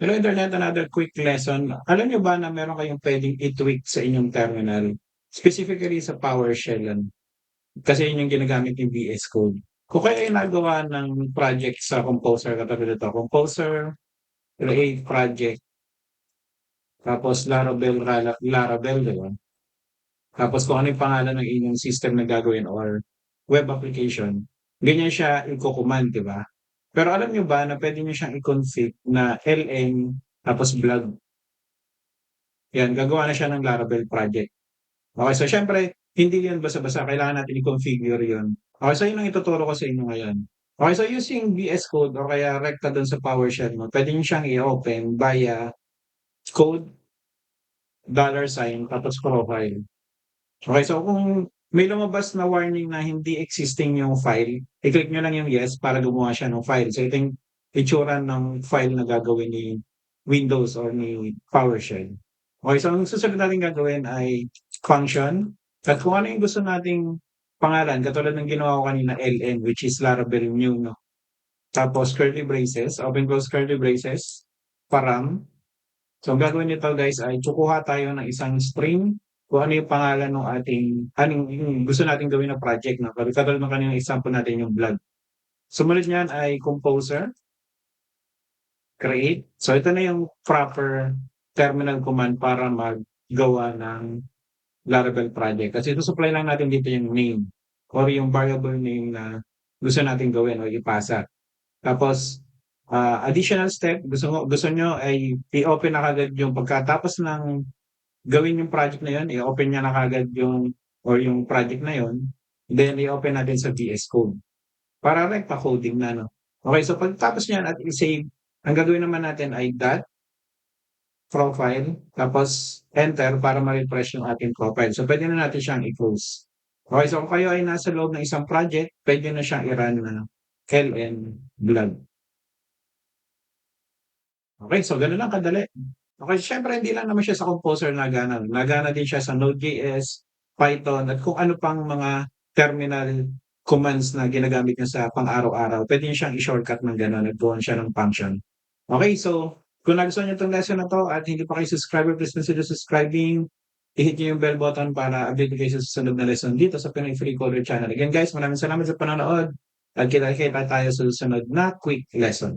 Hello internet, another quick lesson. Alam niyo ba na meron kayong pwedeng i-tweak sa inyong terminal, specifically sa PowerShell kasi yun yung ginagamit yung VS Code. Kung kayo ay nagawa ng project sa Composer, katulad nito, Composer, Create Project, tapos Laravel, Laravel, di ba? Tapos kung ano yung pangalan ng inyong system na gagawin or web application, ganyan siya i-command, di ba? Pero alam niyo ba na pwede niyo siyang i-config na ln tapos blog. Yan, gagawa na siya ng Laravel project. Okay, so siyempre, hindi yun basta-basta. Kailangan natin i-configure yun. Okay, so yun ang ituturo ko sa inyo ngayon. Okay, so using VS Code o kaya rekta dun sa PowerShell mo, pwede nyo siyang i-open via code, $sign, tapos profile. Okay, so kung may lumabas na warning na hindi existing yung file, i-click nyo lang yung yes para gumawa siya ng file. So ito yung itsura ng file na gagawin ni Windows or ni PowerShell. Okay, so ang susunod natin gagawin ay function. At kung ano yung gusto nating pangalan, katulad ng ginawa ko kanina, ln, which is Laravel new, no? Tapos curly braces, open close curly braces, param. So ang gagawin nito guys ay kukuha tayo ng isang string kung ano yung pangalan ng ating, anong yung gusto nating gawin na project, no? Katulad ng kanina example natin yung blog. Sumunod niyan ay composer, create. So ito na yung proper terminal command para maggawa ng Laravel project. Kasi ito supply lang natin dito yung name or yung variable name na gusto natin gawin o ipasa. Tapos, additional step, gusto nyo ay i-open na kagad yung pagkatapos ng gawin yung project na yun, i-open niya na kagad yung or yung project na yun, then i-open natin sa VS Code. Para rekta coding na, no? Okay, so pagtapos niyan at i-save, ang gagawin naman natin ay dot profile, tapos enter para ma-refresh yung ating profile. So pwede na natin siyang i-close. Okay, so kung kayo ay nasa loob ng isang project, pwede na siyang i-run na ln blog. Okay, so gano'n lang kadali. Okay, siyempre hindi lang naman siya sa Composer nagana. Nagana din siya sa Node.js, Python, at kung ano pang mga terminal commands na ginagamit niyo sa pang-araw-araw. Pwede niyo siyang i-shortcut ng gano'n at buuan siya ng function. Okay, so kung nagustuhan niyo 'tong lesson na 'to at hindi pa kayo subscriber, please consider subscribing. I-hit niyo yung bell button para update kayo sa susunod na lesson dito sa Pinoy Free Coder Channel. Again guys, maraming salamat sa panonood at kita-kita tayo sa susunod na quick lesson.